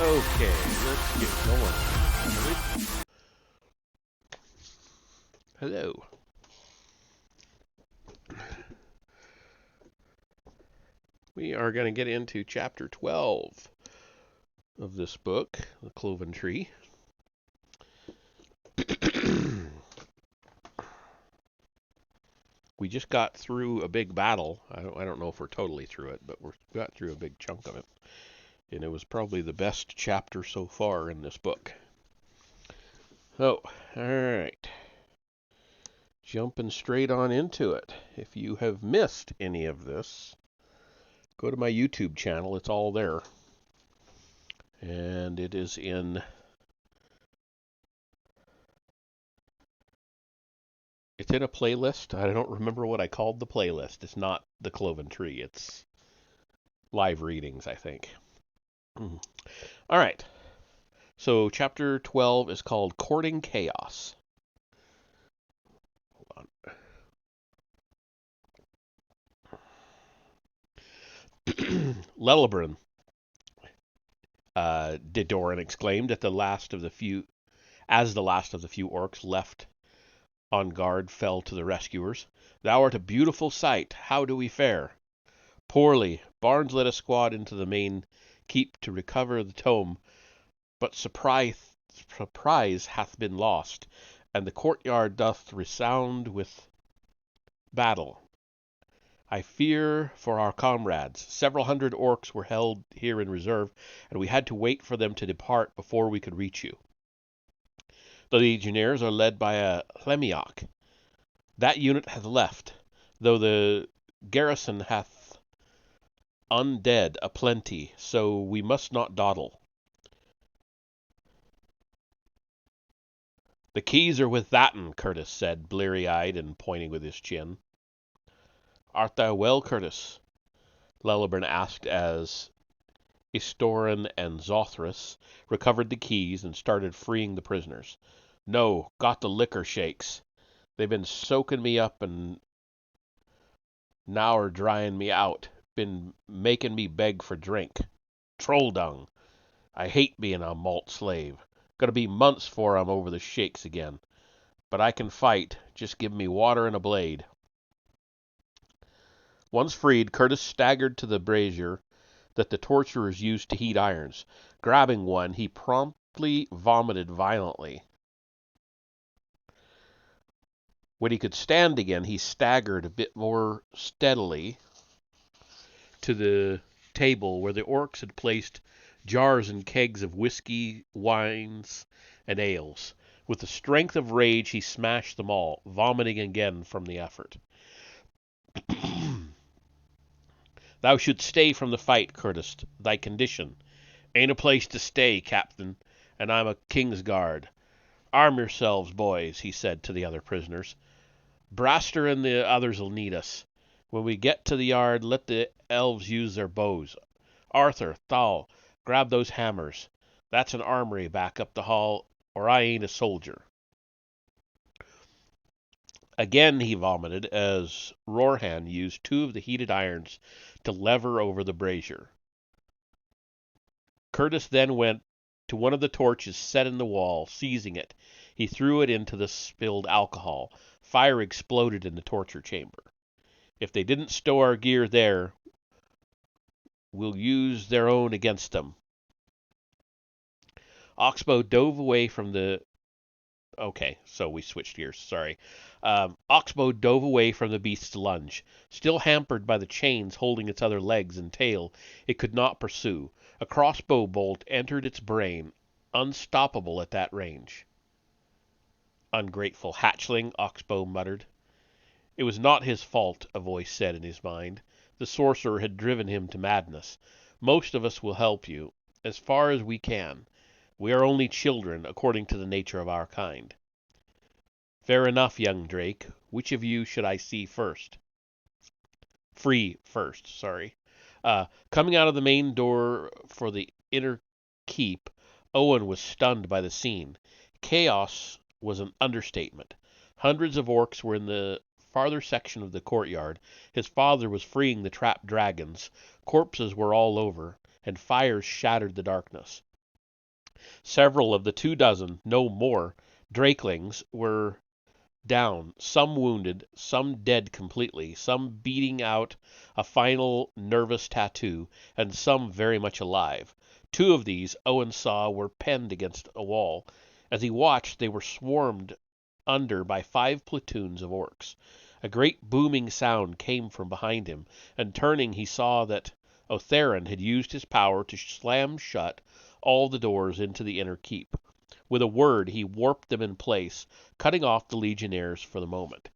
Okay, let's get going. Hello. We are going to get into chapter 12 of this book, The Cloven Tree. We just got through a big battle. I don't know if we're totally through it, but we got through a big chunk of it. And it was probably the best chapter so far in this book. Oh, alright. Jumping straight on into it. If you have missed any of this, go to my YouTube channel. It's all there. And it is in... It's in a playlist. I don't remember what I called the playlist. It's not The Cloven Tree. It's live readings, I think. All right. So chapter 12 is called Courting Chaos. Hold on. Lelebrin, Didoran exclaimed as the last of the few orcs left on guard fell to the rescuers. Thou art a beautiful sight. How do we fare? Poorly. Barnes led a squad into the main keep to recover the tome, but surprise hath been lost, and the courtyard doth resound with battle. I fear for our comrades. Several hundred orcs were held here in reserve, and we had to wait for them to depart before we could reach you. The legionnaires are led by a Hlemiok. That unit hath left, though the garrison hath undead aplenty, so we must not dawdle. The keys are with that'n, Curtis said, bleary-eyed and pointing with his chin. Art thou well, Curtis? Lelebrin asked as Istorin and Zothras recovered the keys and started freeing the prisoners. No, got the liquor shakes. They've been soaking me up and now are drying me out. Been making me beg for drink. Troll dung. I hate being a malt slave. Gonna be months 'fore I'm over the shakes again. But I can fight. Just give me water and a blade. Once freed, Curtis staggered to the brazier that the torturers used to heat irons. Grabbing one, he promptly vomited violently. When he could stand again, he staggered a bit more steadily to the table where the orcs had placed jars and kegs of whiskey, wines, and ales. With the strength of rage, he smashed them all, vomiting again from the effort. Thou shouldst stay from the fight, Curtis. Thy condition. Ain't a place to stay, Captain, and I'm a king's guard. Arm yourselves, boys, he said to the other prisoners. Braster and the others'll need us. When we get to the yard, let the elves use their bows. Arthur, Thal, grab those hammers. That's an armory back up the hall, or I ain't a soldier. Again he vomited as Rorhan used two of the heated irons to lever over the brazier. Curtis then went to one of the torches set in the wall. Seizing it, he threw it into the spilled alcohol. Fire exploded in the torture chamber. If they didn't stow our gear there, we'll use their own against them. Oxbow dove away from the... Okay, so we switched gears, sorry. Oxbow dove away from the beast's lunge. Still hampered by the chains holding its other legs and tail, it could not pursue. A crossbow bolt entered its brain, unstoppable at that range. Ungrateful hatchling, Oxbow muttered. It was not his fault, a voice said in his mind. The sorcerer had driven him to madness. Most of us will help you, as far as we can. We are only children, according to the nature of our kind. Fair enough, young Drake. Which of you should I see first? Free first, sorry. Coming out of the main door for the inner keep, Owen was stunned by the scene. Chaos was an understatement. Hundreds of orcs were in the farther section of the courtyard. His father was freeing the trapped dragons. Corpses were all over, and fires shattered the darkness. Several of the 24, no more, drakelings were down, some wounded, some dead completely, some beating out a final nervous tattoo, and some very much alive. Two of these, Owen saw, were penned against a wall. As he watched, they were swarmed under by 5 platoons of orcs. A great booming sound came from behind him, and turning he saw that Otheron had used his power to slam shut all the doors into the inner keep. With a word, he warped them in place, cutting off the legionnaires for the moment.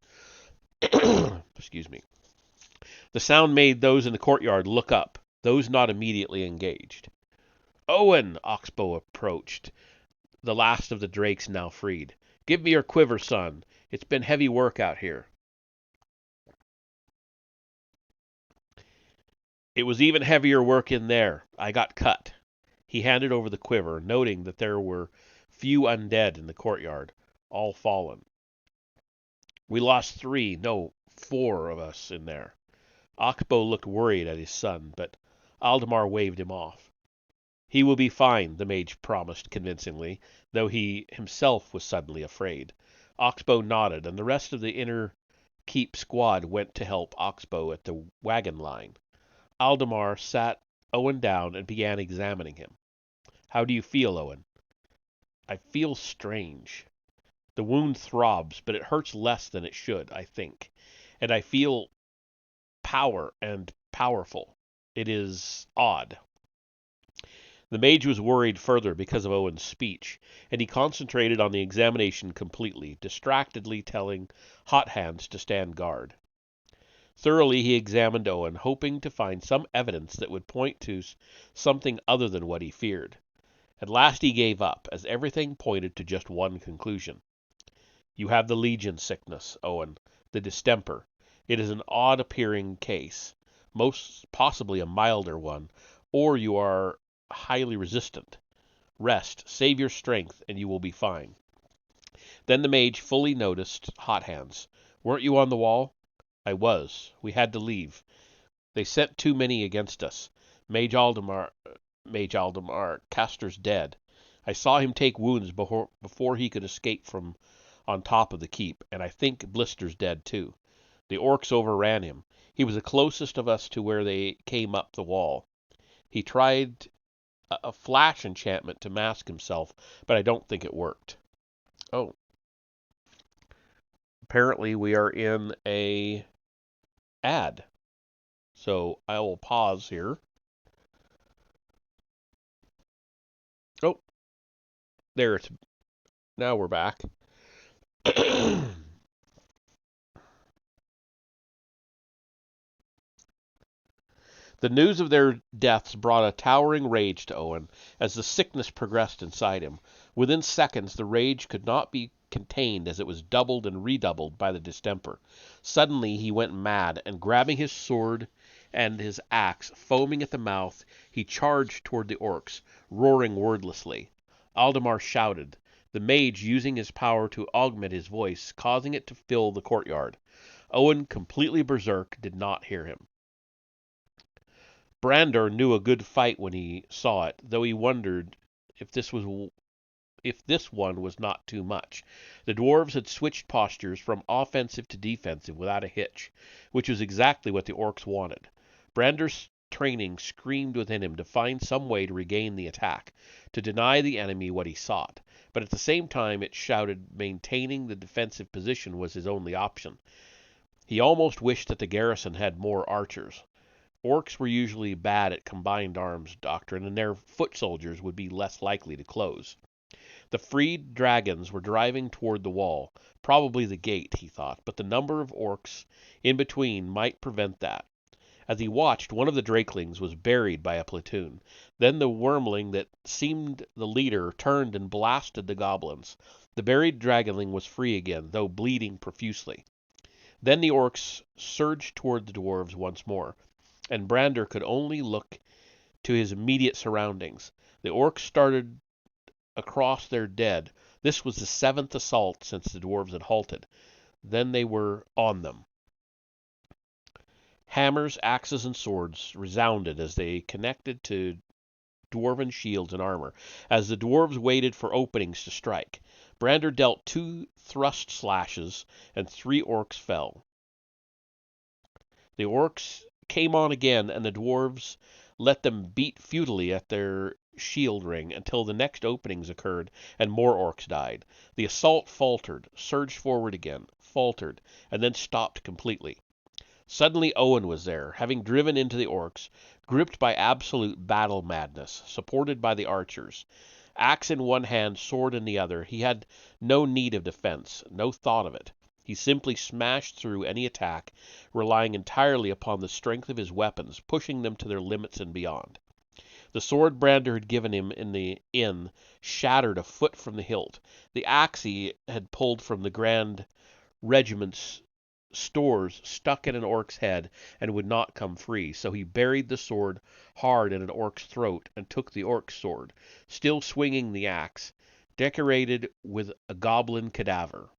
Excuse me. The sound made those in the courtyard look up, those not immediately engaged. Owen! Oxbow approached, the last of the drakes now freed. Give me your quiver, son. It's been heavy work out here. It was even heavier work in there. I got cut. He handed over the quiver, noting that there were few undead in the courtyard, all fallen. We lost 3, no, 4 of us in there. Oxbow looked worried at his son, but Aldemar waved him off. He will be fine, the mage promised convincingly, though he himself was suddenly afraid. Oxbow nodded, and the rest of the inner keep squad went to help Oxbow at the wagon line. Aldemar sat Owen down and began examining him. How do you feel, Owen? I feel strange. The wound throbs, but it hurts less than it should, I think. And I feel power and powerful. It is odd. The mage was worried further because of Owen's speech, and he concentrated on the examination completely, distractedly telling Hot Hands to stand guard. Thoroughly he examined Owen, hoping to find some evidence that would point to something other than what he feared. At last he gave up, as everything pointed to just one conclusion. You have the Legion sickness, Owen, the distemper. It is an odd-appearing case, most possibly a milder one, or you are highly resistant. Rest, save your strength, and you will be fine. Then the mage fully noticed Hot Hands. "Weren't you on the wall?" "I was. We had to leave. They sent too many against us. Mage Aldemar, Castor's dead. I saw him take wounds before he could escape from on top of the keep, and I think Blister's dead too. The orcs overran him. He was the closest of us to where they came up the wall. He tried a flash enchantment to mask himself, but I don't think it worked." Oh, apparently we are in a ad. So I will pause here. Oh, there it's. Now we're back. The news of their deaths brought a towering rage to Owen as the sickness progressed inside him. Within seconds, the rage could not be contained as it was doubled and redoubled by the distemper. Suddenly, he went mad, and grabbing his sword and his axe, foaming at the mouth, he charged toward the orcs, roaring wordlessly. Aldemar shouted, the mage using his power to augment his voice, causing it to fill the courtyard. Owen, completely berserk, did not hear him. Brandor knew a good fight when he saw it, though he wondered if this one was not too much. The dwarves had switched postures from offensive to defensive without a hitch, which was exactly what the orcs wanted. Brandor's training screamed within him to find some way to regain the attack, to deny the enemy what he sought, but at the same time it shouted maintaining the defensive position was his only option. He almost wished that the garrison had more archers. Orcs were usually bad at combined arms doctrine, and their foot soldiers would be less likely to close. The freed dragons were driving toward the wall, probably the gate, he thought, but the number of orcs in between might prevent that. As he watched, one of the drakelings was buried by a platoon. Then the wormling that seemed the leader turned and blasted the goblins. The buried dragonling was free again, though bleeding profusely. Then the orcs surged toward the dwarves once more, and Brandor could only look to his immediate surroundings. The orcs started across their dead. This was the 7th assault since the dwarves had halted. Then they were on them. Hammers, axes, and swords resounded as they connected to dwarven shields and armor, as the dwarves waited for openings to strike. Brandor dealt 2 thrust slashes, and 3 orcs fell. The orcs came on again, and the dwarves let them beat futilely at their shield ring until the next openings occurred and more orcs died. The assault faltered, surged forward again, faltered, and then stopped completely. Suddenly Owen was there, having driven into the orcs, gripped by absolute battle madness, supported by the archers. Axe in one hand, sword in the other, he had no need of defense, no thought of it. He simply smashed through any attack, relying entirely upon the strength of his weapons, pushing them to their limits and beyond. The sword Brandor had given him in the inn shattered a foot from the hilt. The axe he had pulled from the Grand Regiment's stores stuck in an orc's head and would not come free, so he buried the sword hard in an orc's throat and took the orc's sword, still swinging the axe, decorated with a goblin cadaver.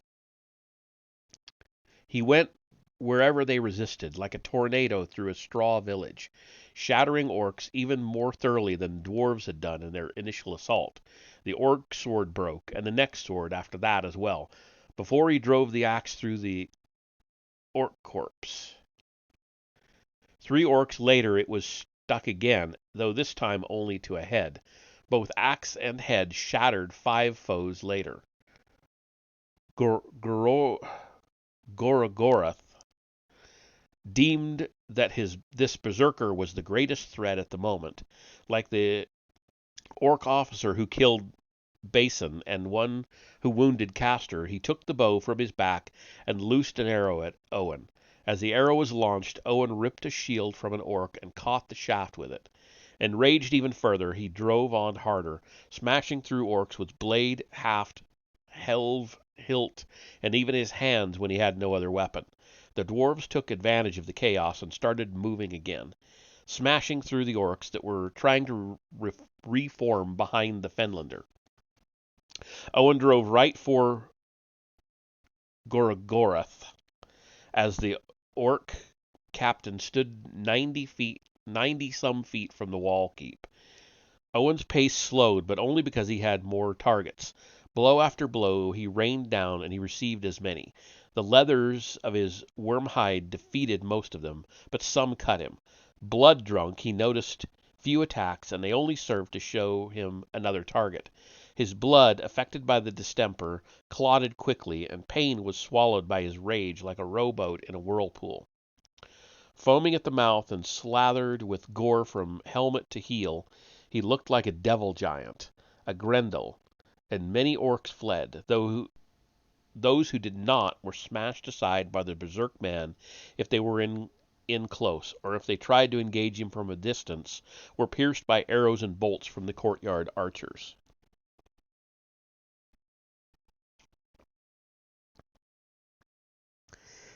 He went wherever they resisted, like a tornado through a straw village, shattering orcs even more thoroughly than dwarves had done in their initial assault. The orc sword broke, and the next sword after that as well, before he drove the axe through the orc corpse. 3 orcs later it was stuck again, though this time only to a head. Both axe and head shattered 5 foes later. Gorogorath deemed that this berserker was the greatest threat at the moment. Like the orc officer who killed Basin and one who wounded Castor, he took the bow from his back and loosed an arrow at Owen. As the arrow was launched, Owen ripped a shield from an orc and caught the shaft with it. Enraged even further, he drove on harder, smashing through orcs with blade, haft, helve, hilt, and even his hands when he had no other weapon. The dwarves took advantage of the chaos and started moving again, smashing through the orcs that were trying to reform behind the Fenlander. Owen drove right for Gorogoroth, as the orc captain stood 90 some feet from the wall keep. Owen's pace slowed, but only because he had more targets. Blow after blow he rained down, and he received as many. The leathers of his worm hide defeated most of them, but some cut him. Blood drunk, he noticed few attacks, and they only served to show him another target. His blood, affected by the distemper, clotted quickly, and pain was swallowed by his rage like a rowboat in a whirlpool. Foaming at the mouth and slathered with gore from helmet to heel, he looked like a devil giant, a Grendel, and many orcs fled, though those who did not were smashed aside by the berserk man if they were in close, or if they tried to engage him from a distance, were pierced by arrows and bolts from the courtyard archers.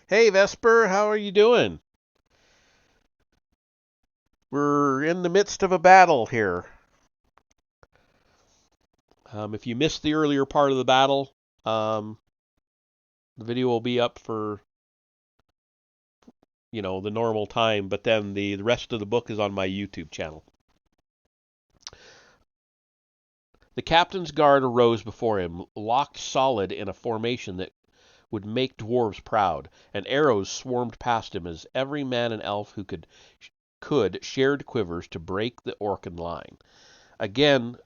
Hey Vesper, how are you doing? We're in the midst of a battle here. If you missed the earlier part of the battle, the video will be up for the normal time, but then the rest of the book is on my YouTube channel. The captain's guard arose before him, locked solid in a formation that would make dwarves proud, and arrows swarmed past him as every man and elf who could shared quivers to break the Orcan line. Again,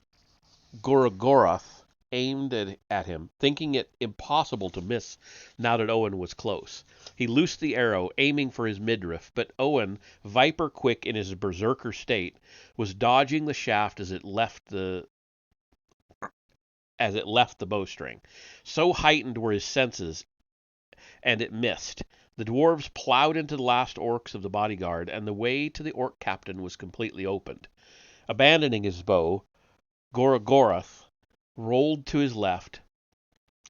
Gorogoroth aimed at him, thinking it impossible to miss now that Owen was close. He loosed the arrow, aiming for his midriff, but Owen, viper quick in his berserker state, was dodging the shaft as it left the bowstring. So heightened were his senses, and it missed. The dwarves plowed into the last orcs of the bodyguard, and the way to the orc captain was completely opened. Abandoning his bow, Gorogoroth rolled to his left,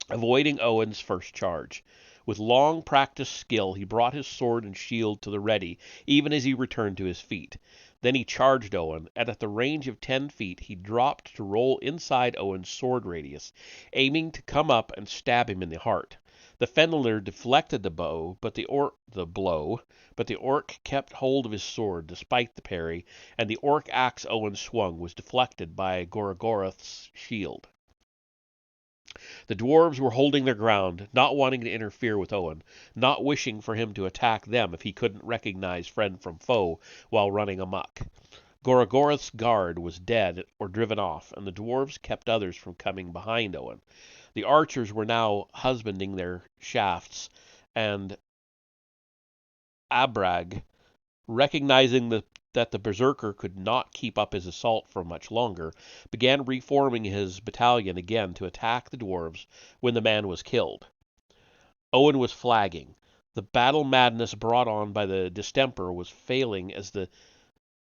avoiding Owen's first charge. With long practiced skill he brought his sword and shield to the ready, even as he returned to his feet. Then he charged Owen, and at the range of 10 feet he dropped to roll inside Owen's sword radius, aiming to come up and stab him in the heart. The Fenrir deflected the blow, but the orc kept hold of his sword despite the parry, and the orc axe Owen swung was deflected by Gorogoroth's shield. The dwarves were holding their ground, not wanting to interfere with Owen, not wishing for him to attack them if he couldn't recognize friend from foe while running amok. Gorogoroth's guard was dead or driven off, and the dwarves kept others from coming behind Owen. The archers were now husbanding their shafts, and Abrag, recognizing that the berserker could not keep up his assault for much longer, began reforming his battalion again to attack the dwarves when the man was killed. Owen was flagging. The battle madness brought on by the distemper was failing as the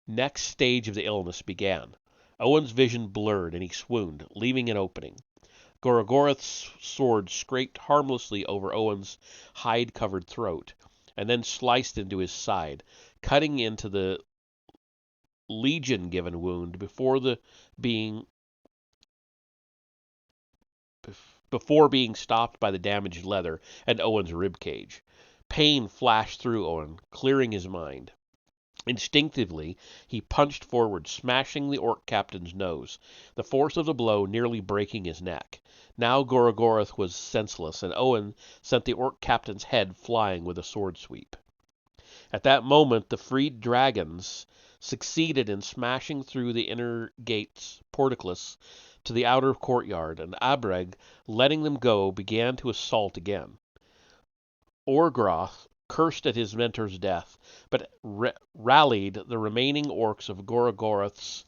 next stage of the illness began. Owen's vision blurred, and he swooned, leaving an opening. Gorogoroth's sword scraped harmlessly over Owen's hide-covered throat, and then sliced into his side, cutting into the legion-given wound before being stopped by the damaged leather and Owen's rib cage. Pain flashed through Owen, clearing his mind. Instinctively, he punched forward, smashing the orc captain's nose, the force of the blow nearly breaking his neck. Now Gorogoroth was senseless, and Owen sent the orc captain's head flying with a sword sweep. At that moment, the freed dragons succeeded in smashing through the inner gate's portcullis to the outer courtyard, and Abreg, letting them go, began to assault again. Orgroth cursed at his mentor's death, but rallied the remaining orcs of Gorogoroth's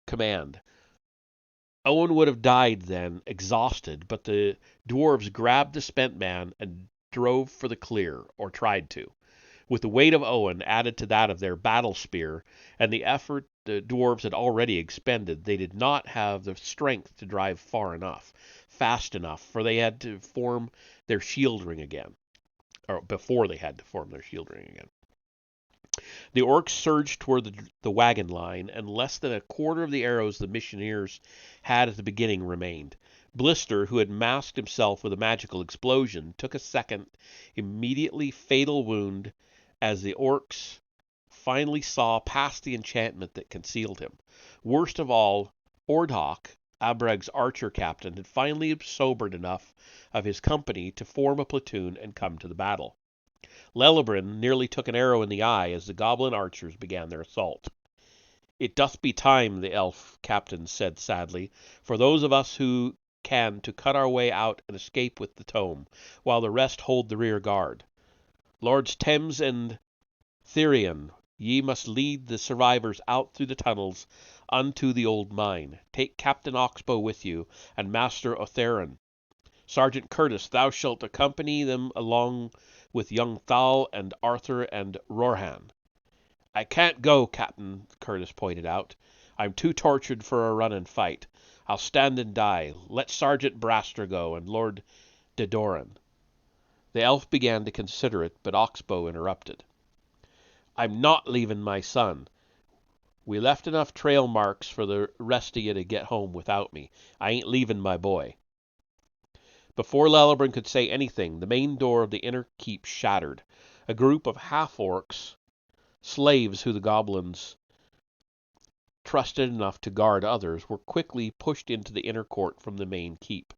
command. Owen would have died then, exhausted, but the dwarves grabbed the spent man and drove for the clear, or tried to. With the weight of Owen added to that of their battle spear, and the effort the dwarves had already expended, they did not have the strength to drive fast enough, for they had to form their shield ring again. Or before they had to form their shield ring again. The orcs surged toward the wagon line, and less than a quarter of the arrows the missionaries had at the beginning remained. Blister, who had masked himself with a magical explosion, took a second, immediately fatal wound as the orcs finally saw past the enchantment that concealed him. Worst of all, Ordhawk, Abreg's archer captain, had finally sobered enough of his company to form a platoon and come to the battle. Lelibrin nearly took an arrow in the eye as the goblin archers began their assault. "It doth be time," the elf captain said sadly, "for those of us who can to cut our way out and escape with the tome, while the rest hold the rear guard. Lords Thames and Therion, ye must lead the survivors out through the tunnels unto the old mine. Take Captain Oxbow with you, and Master Otheron. Sergeant Curtis, thou shalt accompany them along with young Thal and Arthur and Rorhan." "I can't go," Captain Curtis pointed out. "I'm too tortured for a run and fight. I'll stand and die. Let Sergeant Braster go, and Lord de Doran." The elf began to consider it, but Oxbow interrupted. "I'm not leaving my son. We left enough trail marks for the rest of you to get home without me. I ain't leaving my boy." Before Lelibrin could say anything, the main door of the inner keep shattered. A group of half-orcs, slaves who the goblins trusted enough to guard others, were quickly pushed into the inner court from the main keep.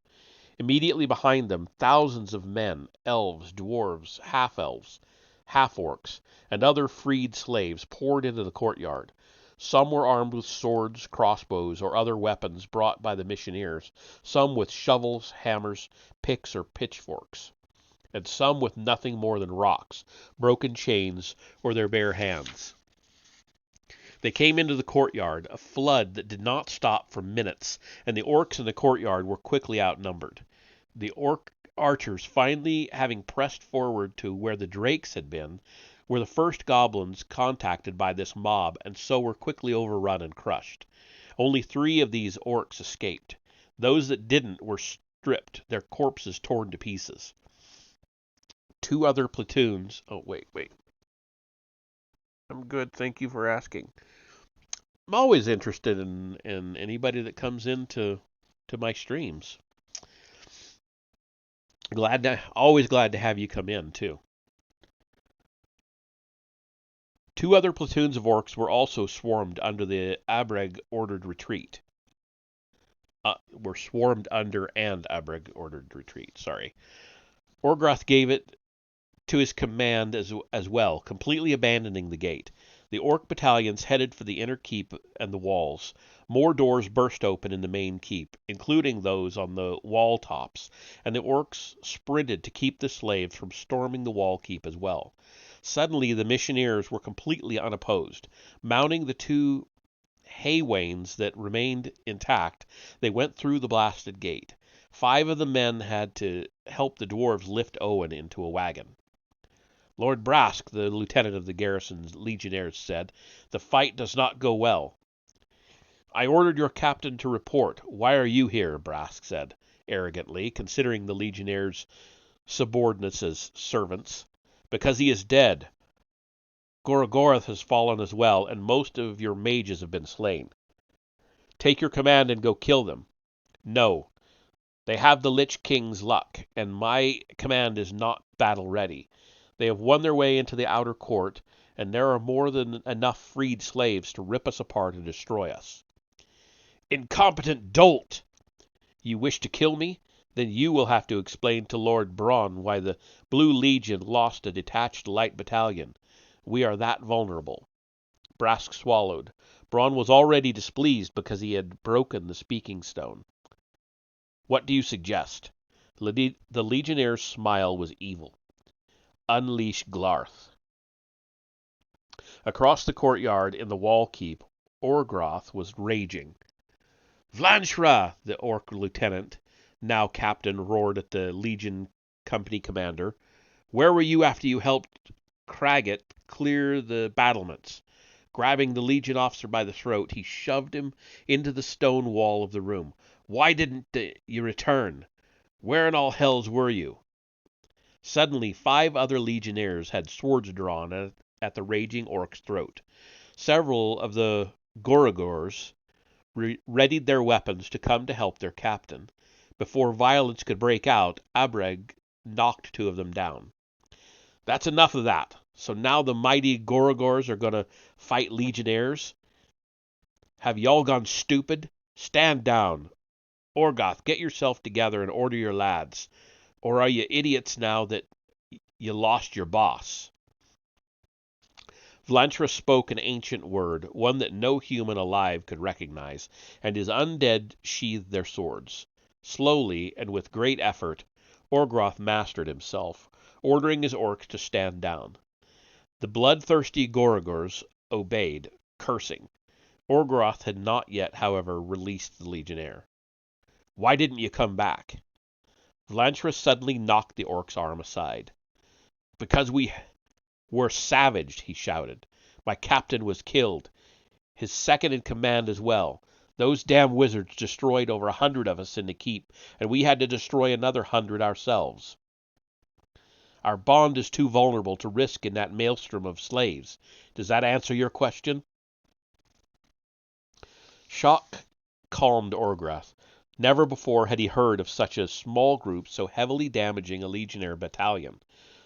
Immediately behind them, thousands of men, elves, dwarves, half-elves, half-orcs, and other freed slaves poured into the courtyard. Some were armed with swords, crossbows, or other weapons brought by the missionaries, some with shovels, hammers, picks, or pitchforks, and some with nothing more than rocks, broken chains, or their bare hands. They came into the courtyard, a flood that did not stop for minutes, and the orcs in the courtyard were quickly outnumbered. The orc archers, finally having pressed forward to where the drakes had been, were the first goblins contacted by this mob, and so were quickly overrun and crushed. Only 3 of these orcs escaped. Those that didn't were stripped, their corpses torn to pieces. 2 other platoons... Oh, wait. I'm good, thank you for asking. I'm always interested in anybody that comes into my streams. Always glad to have you come in, too. 2 other platoons of orcs were also swarmed under the Abreg ordered retreat. Sorry. Orgroth gave it to his command as well, completely abandoning the gate. The orc battalions headed for the inner keep and the walls. More doors burst open in the main keep, including those on the wall tops, and the orcs sprinted to keep the slaves from storming the wall keep as well. Suddenly, the missionaries were completely unopposed. Mounting the 2 hay wains that remained intact, they went through the blasted gate. 5 of the men had to help the dwarves lift Owen into a wagon. "Lord Brask," the lieutenant of the garrison's legionnaires said, "the fight does not go well." "I ordered your captain to report. Why are you here?" Brask said, arrogantly, considering the legionnaires' subordinates as servants. "Because he is dead. Gorogoroth has fallen as well, and most of your mages have been slain." "Take your command and go kill them." "No. They have the Lich King's luck, and my command is not battle-ready. They have won their way into the outer court, and there are more than enough freed slaves to rip us apart and destroy us." "Incompetent dolt! You wish to kill me? Then you will have to explain to Lord Braun why the Blue Legion lost a detached light battalion. We are that vulnerable." Brask swallowed. Braun was already displeased because he had broken the speaking stone. "What do you suggest?" The legionnaire's smile was evil. "Unleash Glarth." Across the courtyard in the wall keep, Orgroth was raging. "Vlanshra!" the orc lieutenant, now captain, roared at the legion company commander. "Where were you after you helped Craggett clear the battlements?" Grabbing the legion officer by the throat, he shoved him into the stone wall of the room. "Why didn't you return? Where in all hells were you?" Suddenly 5 other legionnaires had swords drawn at the raging orc's throat. Several of the Gorogors readied their weapons to come to help their captain. Before violence could break out, Abreg knocked 2 of them down. That's enough of that. So now the mighty Gorogors are going to fight legionnaires? Have y'all gone stupid? Stand down. Orgoth, get yourself together and order your lads. Or are you idiots now that you lost your boss? Vlantra spoke an ancient word, one that no human alive could recognize, and his undead sheathed their swords. Slowly, and with great effort, Orgoth mastered himself, ordering his orcs to stand down. The bloodthirsty Gorogors obeyed, cursing. Orgoth had not yet, however, released the legionnaire. Why didn't you come back? Vlantra suddenly knocked the orc's arm aside. Because we were savaged, he shouted. My captain was killed. His second in command as well. Those damn wizards destroyed over 100 of us in the keep, and we had to destroy another 100 ourselves. Our bond is too vulnerable to risk in that maelstrom of slaves. Does that answer your question? Shock calmed Orgoth. Never before had he heard of such a small group so heavily damaging a legionnaire battalion.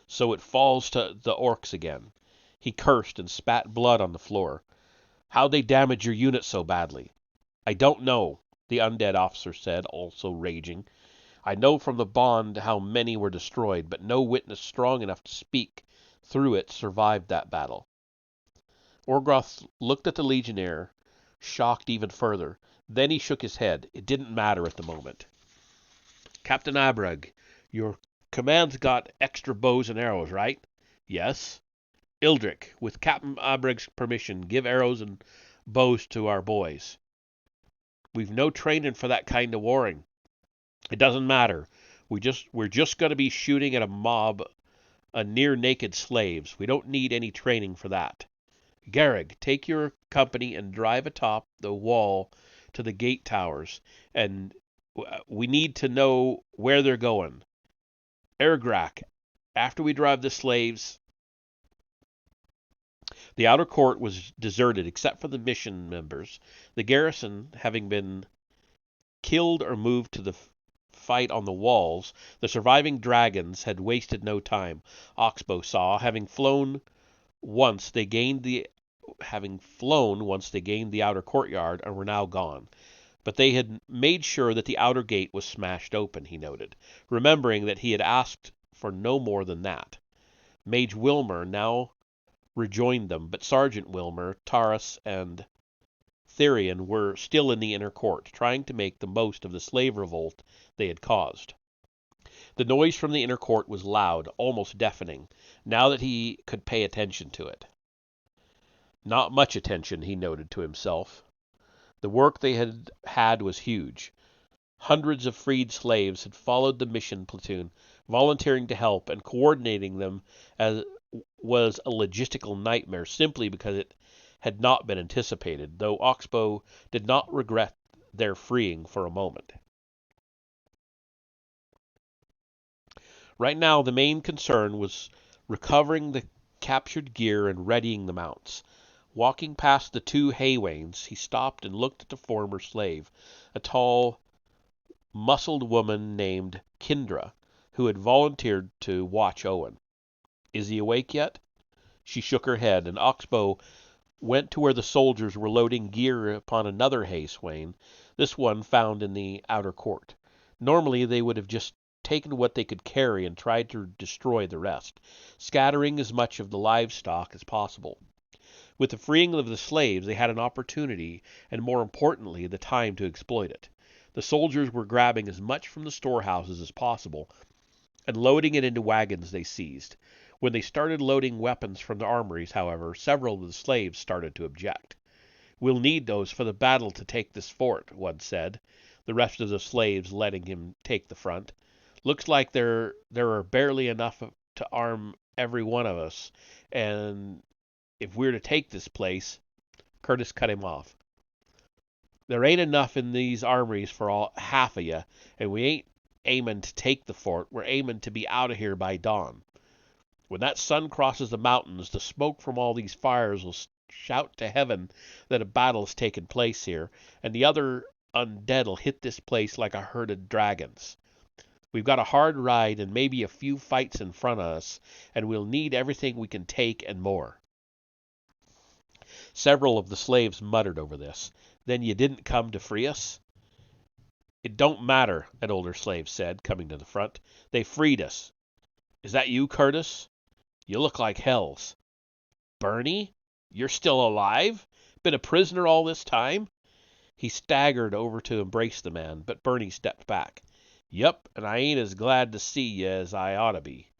So it falls to the orcs again. He cursed and spat blood on the floor. How'd they damage your unit so badly? I don't know, the undead officer said, also raging. I know from the bond how many were destroyed, but no witness strong enough to speak through it survived that battle. Orgoth looked at the legionnaire, shocked even further. Then he shook his head. It didn't matter at the moment. Captain Abreg, your command's got extra bows and arrows, right? Yes. Ildric, with Captain Abreg's permission, give arrows and bows to our boys. We've no training for that kind of warring. It doesn't matter. We're just going to be shooting at a mob of near-naked slaves. We don't need any training for that. Garrig, take your company and drive atop the wall to the gate towers, and we need to know where they're going. Ergrak, after we drive the slaves... The outer court was deserted except for the mission members. The garrison, having been killed or moved to the fight on the walls, the surviving dragons had wasted no time. Oxbow saw, having flown once they gained the outer courtyard and were now gone. But they had made sure that the outer gate was smashed open, he noted, remembering that he had asked for no more than that. Mage Wilmer now rejoined them, but Sergeant Wilmer, Taurus, and Therian were still in the inner court, trying to make the most of the slave revolt they had caused. The noise from the inner court was loud, almost deafening, now that he could pay attention to it. Not much attention, he noted to himself. The work they had was huge. Hundreds of freed slaves had followed the mission platoon, volunteering to help, and coordinating them as was a logistical nightmare simply because it had not been anticipated, though Oxbow did not regret their freeing for a moment. Right now, the main concern was recovering the captured gear and readying the mounts. Walking past the 2 haywains, he stopped and looked at the former slave, a tall, muscled woman named Kindra, who had volunteered to watch Owen. Is he awake yet? She shook her head, and Oxbow went to where the soldiers were loading gear upon another hay-swain, this one found in the outer court. Normally they would have just taken what they could carry and tried to destroy the rest, scattering as much of the livestock as possible. With the freeing of the slaves, they had an opportunity, and more importantly, the time to exploit it. The soldiers were grabbing as much from the storehouses as possible and loading it into wagons they seized. When they started loading weapons from the armories, however, several of the slaves started to object. We'll need those for the battle to take this fort, one said, the rest of the slaves letting him take the front. Looks like there are barely enough to arm every one of us, and if we're to take this place... Curtis cut him off. There ain't enough in these armories for half of you, and we ain't aiming to take the fort. We're aiming to be out of here by dawn. When that sun crosses the mountains, the smoke from all these fires will shout to heaven that a battle's taken place here, and the other undead'll hit this place like a herd of dragons. We've got a hard ride and maybe a few fights in front of us, and we'll need everything we can take and more." Several of the slaves muttered over this. "Then you didn't come to free us?" "It don't matter," an older slave said, coming to the front. "They freed us. Is that you, Curtis? You look like hells." "Bernie? You're still alive? Been a prisoner all this time?" He staggered over to embrace the man, but Bernie stepped back. "Yup, and I ain't as glad to see you as I ought to be.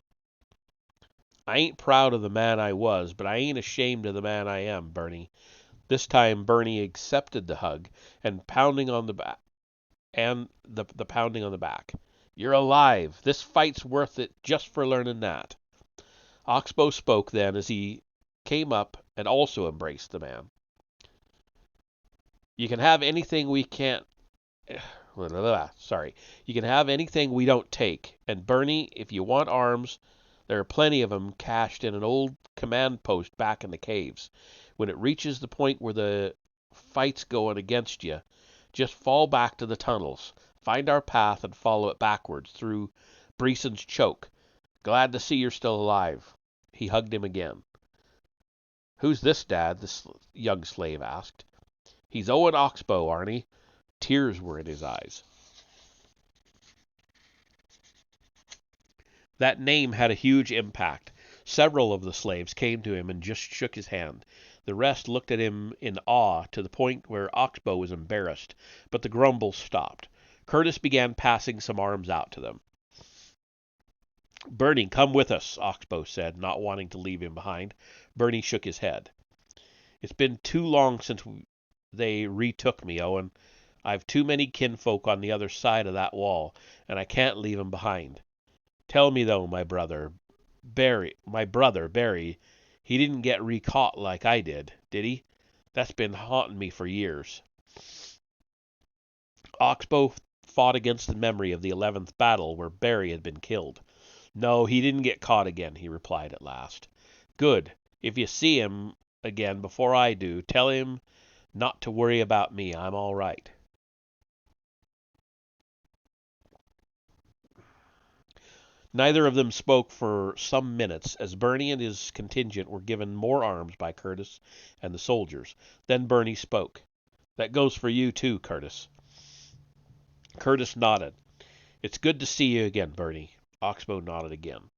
I ain't proud of the man I was, but I ain't ashamed of the man I am, Bernie." This time Bernie accepted the hug and pounding on the back the pounding on the back. "You're alive. This fight's worth it just for learning that." Oxbow spoke then as he came up and also embraced the man. "You can have anything we can't Sorry. You can have anything we don't take. And Bernie, if you want arms, there are plenty of 'em cached in an old command post back in the caves. When it reaches the point where the fight's going against you, just fall back to the tunnels. Find our path and follow it backwards through Breeson's choke. Glad to see you're still alive." He hugged him again. "Who's this, Dad?" the young slave asked. "He's Owen Oxbow, Arnie." Tears were in his eyes. That name had a huge impact. Several of the slaves came to him and just shook his hand. The rest looked at him in awe to the point where Oxbow was embarrassed, but the grumbles stopped. Curtis began passing some arms out to them. "Bernie, come with us," Oxbow said, not wanting to leave him behind. Bernie shook his head. "It's been too long since they retook me, Owen. I've too many kinfolk on the other side of that wall, and I can't leave 'em behind. Tell me, though, my brother Barry, he didn't get recaught like I did he? That's been haunting me for years." Oxbow fought against the memory of the 11th battle where Barry had been killed. "No, he didn't get caught again," he replied at last. "Good. If you see him again before I do, tell him not to worry about me. I'm all right." Neither of them spoke for some minutes as Bernie and his contingent were given more arms by Curtis and the soldiers. Then Bernie spoke. "That goes for you too, Curtis." Curtis nodded. "It's good to see you again, Bernie." Oxbow nodded again.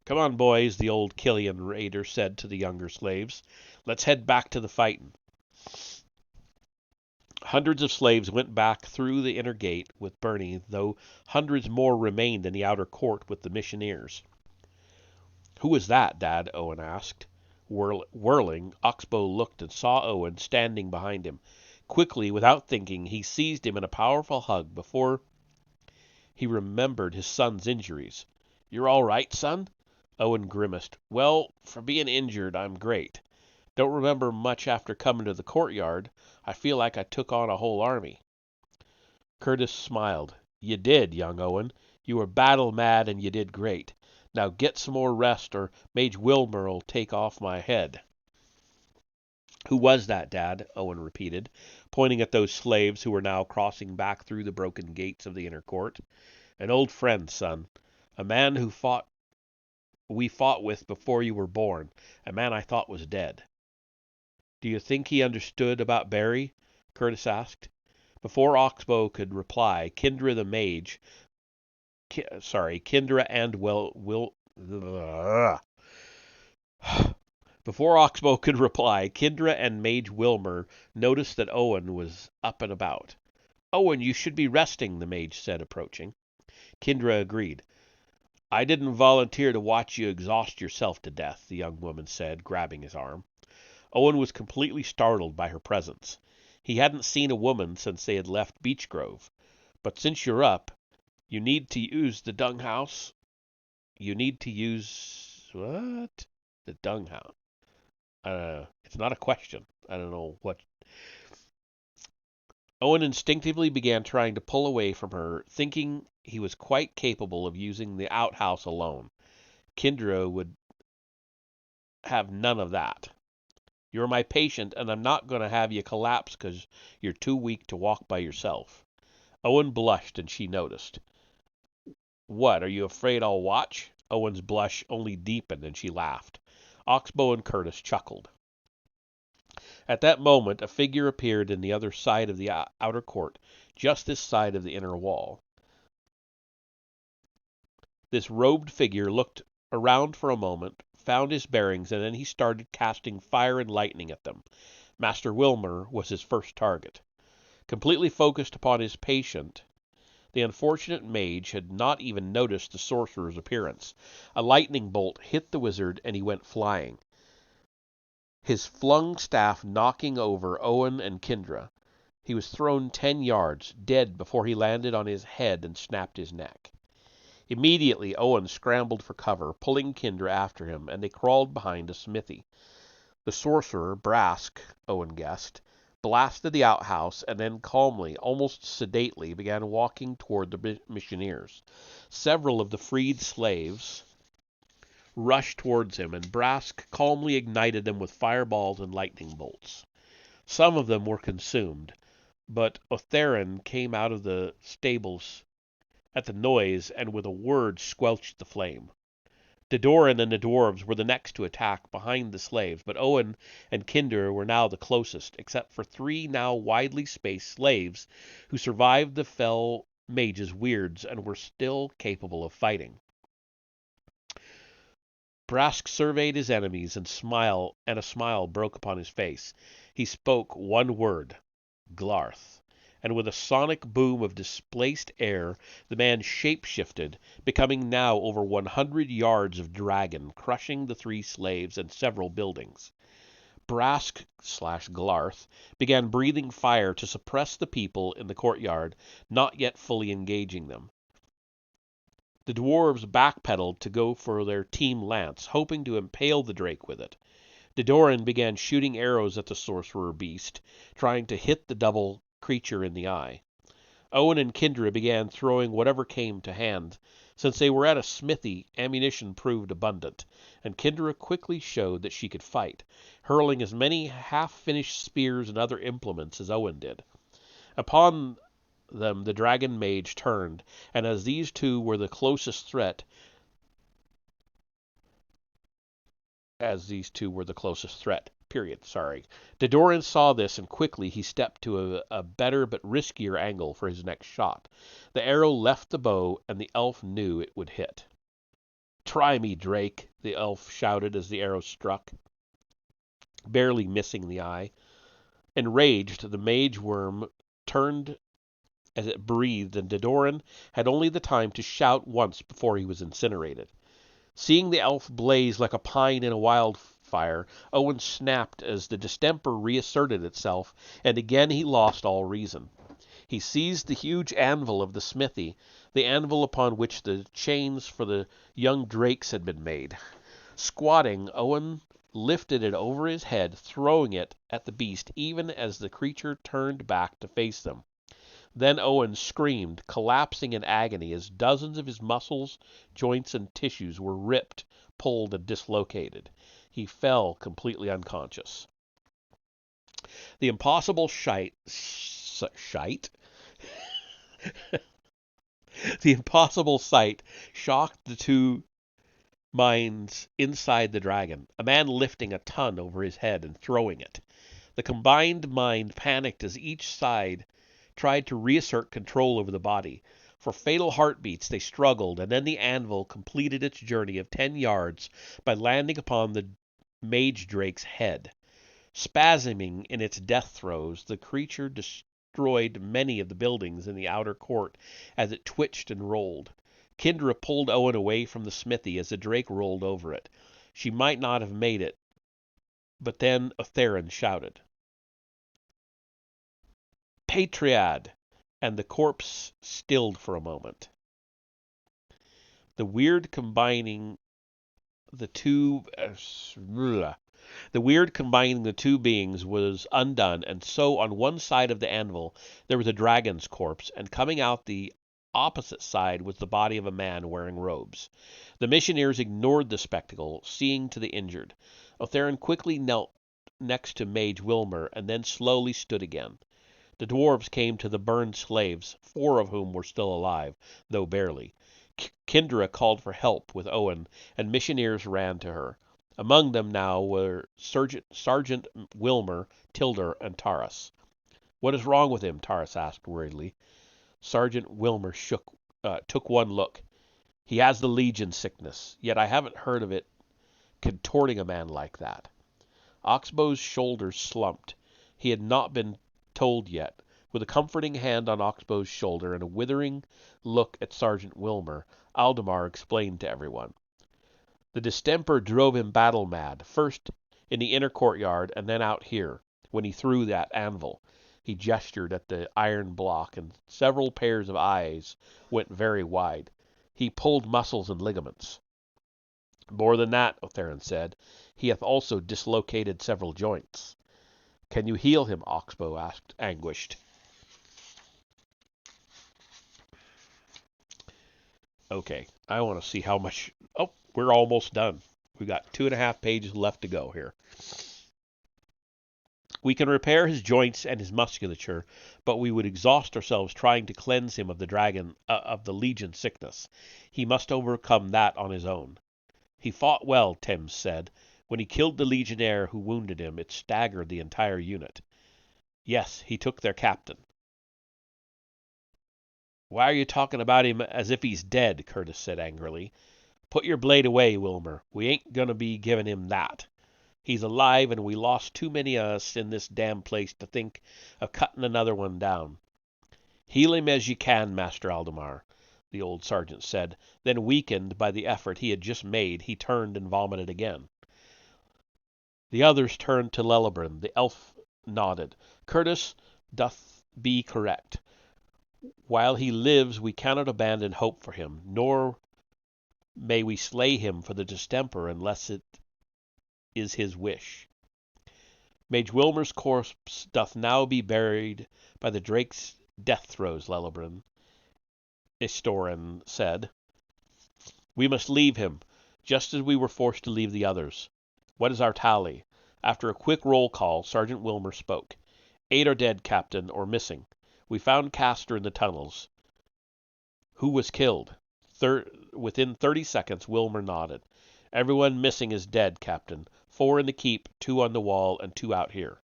"Come on, boys," the old Killian raider said to the younger slaves. "Let's head back to the fightin'." Hundreds of slaves went back through the inner gate with Bernie, though hundreds more remained in the outer court with the missionaries. "Who was that, Dad?" Owen asked. Whirling, Oxbow looked and saw Owen standing behind him. Quickly, without thinking, he seized him in a powerful hug before he remembered his son's injuries. "You're all right, son?" Owen grimaced. "Well, for being injured, I'm great. Don't remember much after coming to the courtyard. I feel like I took on a whole army." Curtis smiled. "You did, young Owen. You were battle mad and you did great. Now get some more rest or Mage Wilmer'll take off my head." "Who was that, Dad?" Owen repeated, pointing at those slaves who were now crossing back through the broken gates of the inner court. "An old friend, son. A man we fought with before you were born. A man I thought was dead." "Do you think he understood about Barry?" Curtis asked. Before Oxbow could reply, Kindra and Before Oxbow could reply, Kindra and Mage Wilmer noticed that Owen was up and about. "Owen, you should be resting," the mage said, approaching. Kindra agreed. "I didn't volunteer to watch you exhaust yourself to death," the young woman said, grabbing his arm. Owen was completely startled by her presence. He hadn't seen a woman since they had left Beech Grove. "But since you're up, you need to use the dung house." "You need to use what?" "The dung house." It's not a question. I don't know what. Owen instinctively began trying to pull away from her, thinking he was quite capable of using the outhouse alone. Kindra would have none of that. You're my patient, and I'm not going to have you collapse because you're too weak to walk by yourself." Owen blushed, and she noticed. "What, are you afraid I'll watch?" Owen's blush only deepened, and she laughed. Oxbow and Curtis chuckled. At that moment, a figure appeared in the other side of the outer court, just this side of the inner wall. This robed figure looked around for a moment, found his bearings, and then he started casting fire and lightning at them. Master Wilmer was his first target. Completely focused upon his patient, the unfortunate mage had not even noticed the sorcerer's appearance. A lightning bolt hit the wizard, and he went flying, his flung staff knocking over Owen and Kindra. He was thrown 10 yards, dead before he landed on his head and snapped his neck. Immediately, Owen scrambled for cover, pulling Kindra after him, and they crawled behind a smithy. The sorcerer, Brask, Owen guessed, blasted the outhouse, and then calmly, almost sedately, began walking toward the missionaries. Several of the freed slaves rushed towards him, and Brask calmly ignited them with fireballs and lightning bolts. Some of them were consumed, but Otherin came out of the stables at the noise and with a word squelched the flame. Dedoran and the dwarves were the next to attack behind the slaves, but Owen and Kinder were now the closest, except for 3 now widely spaced slaves who survived the fell mage's weirds and were still capable of fighting. Brask surveyed his enemies, and a smile broke upon his face. He spoke one word, Glarth, and with a sonic boom of displaced air, the man shape-shifted, becoming now over 100 yards of dragon, crushing the 3 slaves and several buildings. Brask/Glarth began breathing fire to suppress the people in the courtyard, not yet fully engaging them. The dwarves backpedaled to go for their team lance, hoping to impale the drake with it. Dedoran began shooting arrows at the sorcerer beast, trying to hit the double creature in the eye. Owen and Kindra began throwing whatever came to hand. Since they were at a smithy, ammunition proved abundant, and Kindra quickly showed that she could fight, hurling as many half-finished spears and other implements as Owen did. Upon them the dragon mage turned, and as these two were the closest threat, Dedoran saw this, and quickly he stepped to a better but riskier angle for his next shot. The arrow left the bow, and the elf knew it would hit. "Try me, Drake," the elf shouted as the arrow struck, barely missing the eye. Enraged, the mage worm turned as it breathed, and Dedoran had only the time to shout once before he was incinerated. Seeing the elf blaze like a pine in a wildfire, Owen snapped as the distemper reasserted itself, and again he lost all reason. He seized the huge anvil of the smithy, the anvil upon which the chains for the young drakes had been made. Squatting, Owen lifted it over his head, throwing it at the beast even as the creature turned back to face them. Then Owen screamed, collapsing in agony as dozens of his muscles, joints, and tissues were ripped, pulled, and dislocated. He fell completely unconscious. The impossible shite? The impossible sight shocked the 2 minds inside the dragon, a man lifting a ton over his head and throwing it. The combined mind panicked as each side tried to reassert control over the body. For fatal heartbeats they struggled, and then the anvil completed its journey of 10 yards by landing upon the mage drake's head. Spasming in its death throes, the creature destroyed many of the buildings in the outer court as it twitched and rolled. Kindra pulled Owen away from the smithy as the drake rolled over it. She might not have made it, but then Otherin shouted, "Patriad!" and the corpse stilled for a moment. The weird combining the two beings was undone, and so on one side of the anvil there was a dragon's corpse, and coming out the opposite side was the body of a man wearing robes. The missionaries ignored the spectacle, seeing to the injured. Otherin quickly knelt next to Mage Wilmer and then slowly stood again. The dwarves came to the burned slaves, 4 of whom were still alive, though barely. Kindra called for help with Owen, and missionaries ran to her. Among them now were Sergeant Wilmer, Tilder, and Taras. "What is wrong with him?" Taras asked worriedly. Sergeant Wilmer took one look. "He has the Legion sickness, yet I haven't heard of it contorting a man like that." Oxbow's shoulders slumped. He had not been told yet. With a comforting hand on Oxbow's shoulder and a withering look at Sergeant Wilmer, Aldemar explained to everyone. "The distemper drove him battle mad, first in the inner courtyard and then out here, when he threw that anvil." He gestured at the iron block, and several pairs of eyes went very wide. "He pulled muscles and ligaments." "More than that," Otherin said. "He hath also dislocated several joints." "Can you heal him?" Oxbow asked, anguished. Okay, I want to see how much... Oh, we're almost done. We got 2.5 pages left to go here. "We can repair his joints and his musculature, but we would exhaust ourselves trying to cleanse him of the Legion sickness. He must overcome that on his own." "He fought well," Thames said. "When he killed the legionnaire who wounded him, it staggered the entire unit." "Yes, he took their captain." "Why are you talking about him as if he's dead?" Curtis said angrily. "Put your blade away, Wilmer. We ain't going to be giving him that. He's alive, and we lost too many of us in this damn place to think of cutting another one down." "Heal him as ye can, Master Aldemar," the old sergeant said. Then, weakened by the effort he had just made, he turned and vomited again. The others turned to Lellebran. The elf nodded. "Curtis doth be correct. While he lives we cannot abandon hope for him, nor may we slay him for the distemper unless it is his wish. Mage Wilmer's corpse doth now be buried by the Drake's death throes, Lellebran," Istorin said. "We must leave him, just as we were forced to leave the others. What is our tally?" After a quick roll call, Sergeant Wilmer spoke. 8 are dead, Captain, or missing. We found Castor in the tunnels." "Who was killed?" Within 30 seconds, Wilmer nodded. "Everyone missing is dead, Captain. 4 in the keep, 2 on the wall, and 2 out here."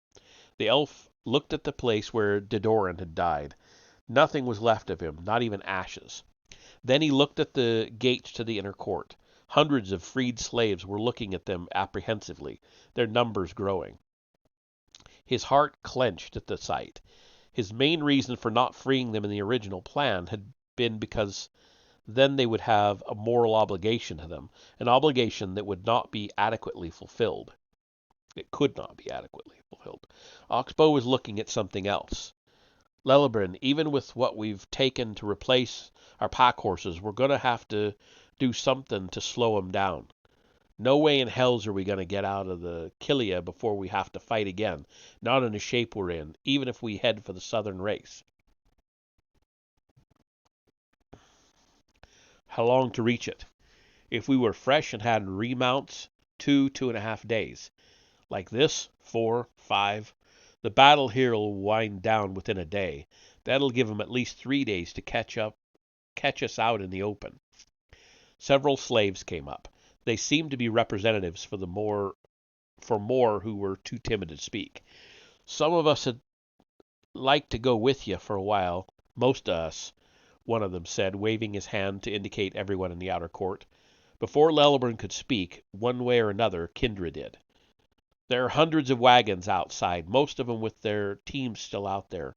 The elf looked at the place where Didoran had died. Nothing was left of him, not even ashes. Then he looked at the gates to the inner court. Hundreds of freed slaves were looking at them apprehensively, their numbers growing. His heart clenched at the sight. His main reason for not freeing them in the original plan had been because then they would have a moral obligation to them, an obligation that would not be adequately fulfilled. It could not be adequately fulfilled. Oxbow was looking at something else. "Lellebran, even with what we've taken to replace our pack horses, we're going to have to do something to slow 'em down. No way in hell's are we going to get out of the Kilia before we have to fight again, not in the shape we're in, even if we head for the southern race." "How long to reach it?" "If we were fresh and had remounts, 2.5 days. Like this, 4, 5. The battle here will wind down within a day. That'll give 'em at least 3 days to catch us out in the open." Several slaves came up. They seemed to be representatives for more who were too timid to speak. "Some of us 'd like to go with you for a while, most of us," one of them said, waving his hand to indicate everyone in the outer court. Before Lellebran could speak, one way or another, Kindra did. "There are hundreds of wagons outside, most of them with their teams still out there.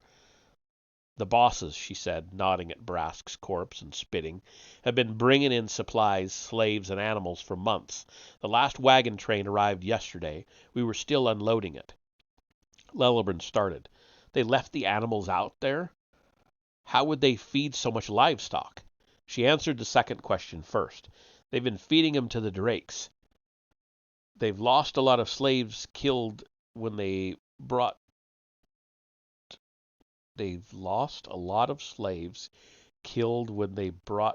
The bosses," she said, nodding at Brask's corpse and spitting, "have been bringing in supplies, slaves, and animals for months. The last wagon train arrived yesterday. We were still unloading it." Lellebran started. "They left the animals out there? How would they feed so much livestock?" She answered the second question first. "They've been feeding them to the Drakes. They've lost a lot of slaves killed when they brought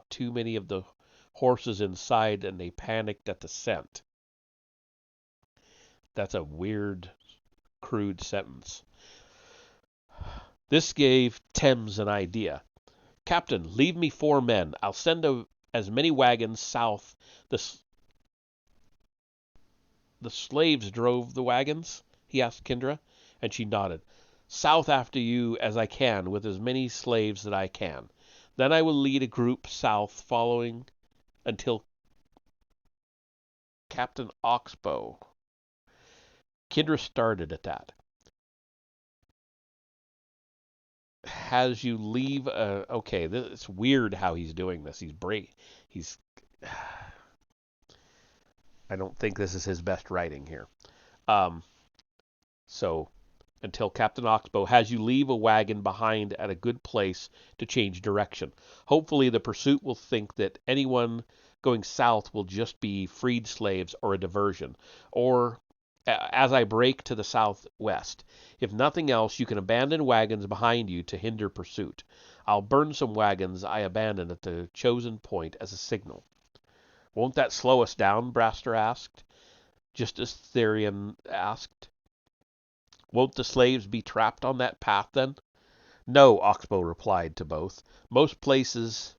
too many of the horses inside, and they panicked at the scent." That's a weird crude sentence. This gave Thames an idea. Captain, leave me 4 men. I'll send as many wagons south. The slaves drove the wagons? He asked Kendra, and she nodded. South after you as I can, with as many slaves that I can. Then I will lead a group south following until Captain Oxbow. Kendra started at that. Has you leave okay, it's weird how he's doing this. He's I don't think this is his best writing here. So until Captain Oxbow has you leave a wagon behind at a good place to change direction. Hopefully the pursuit will think that anyone going south will just be freed slaves or a diversion, or as I break to the southwest. If nothing else, you can abandon wagons behind you to hinder pursuit. I'll burn some wagons I abandoned at the chosen point as a signal. Won't that slow us down? Braster asked, just as Therian asked. Won't the slaves be trapped on that path then? No, Oxbow replied to both. Most places,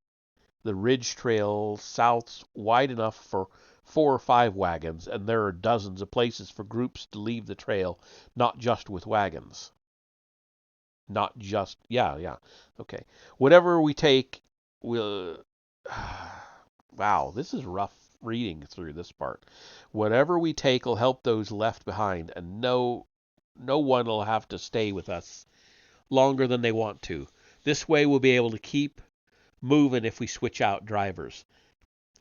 the ridge trail south's wide enough for 4 or 5 wagons, and there are dozens of places for groups to leave the trail, not just with wagons. Not just, yeah, okay. Whatever we take, we'll... Wow, this is rough reading through this part. Whatever we take will help those left behind, and no one will have to stay with us longer than they want to. This way we'll be able to keep moving if we switch out drivers.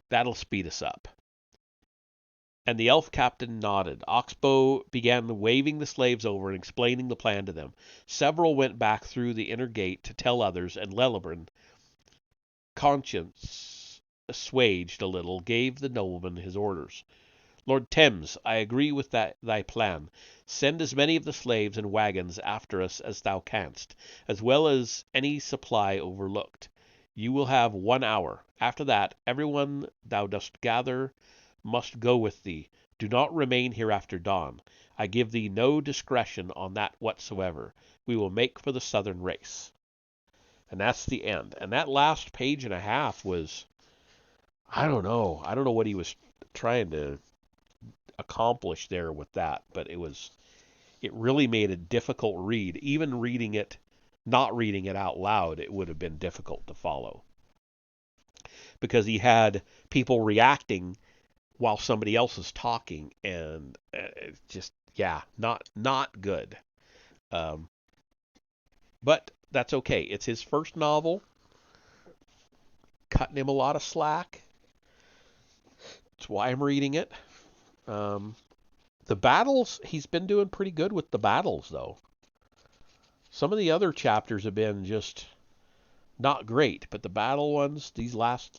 That'll speed us up. And the elf captain nodded. Oxbow began waving the slaves over and explaining the plan to them. Several went back through the inner gate to tell others, and Lelebrand, conscience assuaged a little, gave the nobleman his orders. Lord Thames, I agree with thy plan. Send as many of the slaves and wagons after us as thou canst, as well as any supply overlooked. You will have 1 hour. After that, everyone thou dost gather must go with thee. Do not remain here after dawn. I give thee no discretion on that whatsoever. We will make for the southern race. And that's the end. And that last page and a half was, I don't know what he was trying to accomplish there with that, but it really made a difficult read. Even reading it, not reading it out loud, it would have been difficult to follow. Because he had people reacting while somebody else is talking, and it's just, not good. But that's okay. It's his first novel. Cutting him a lot of slack. That's why I'm reading it. The battles, he's been doing pretty good with the battles, though. Some of the other chapters have been just not great, but the battle ones, these last,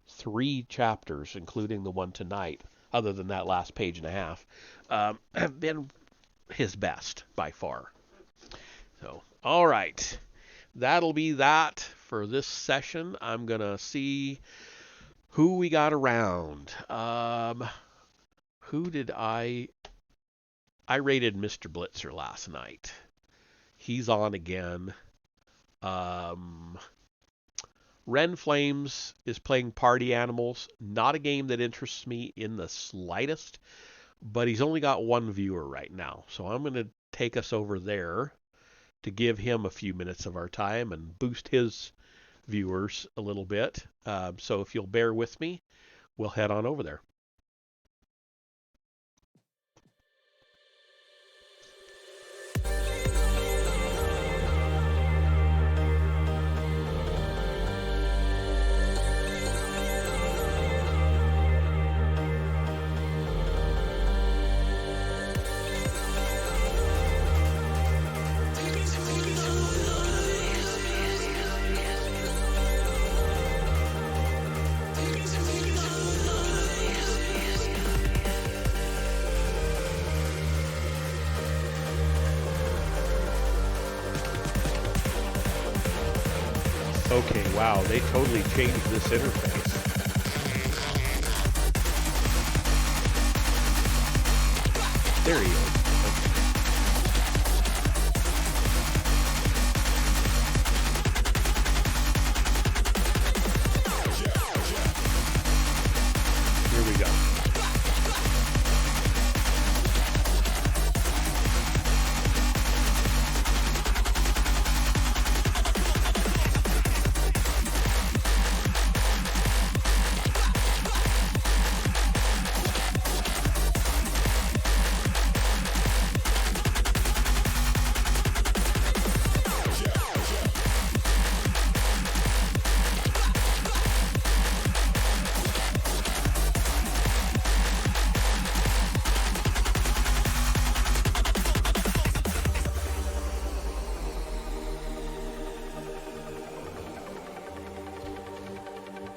3 chapters, including the one tonight, other than that last page and a half, have been his best by far. So, all right. That'll be that for this session. I'm going to see who we got around. Who did I rated Mr. Blitzer last night. He's on again. Ren Flames is playing Party Animals. Not a game that interests me in the slightest, but he's only got 1 viewer right now. So I'm going to take us over there to give him a few minutes of our time and boost his viewers a little bit. So if you'll bear with me, we'll head on over there. Okay, wow, they totally changed this interface. There he is.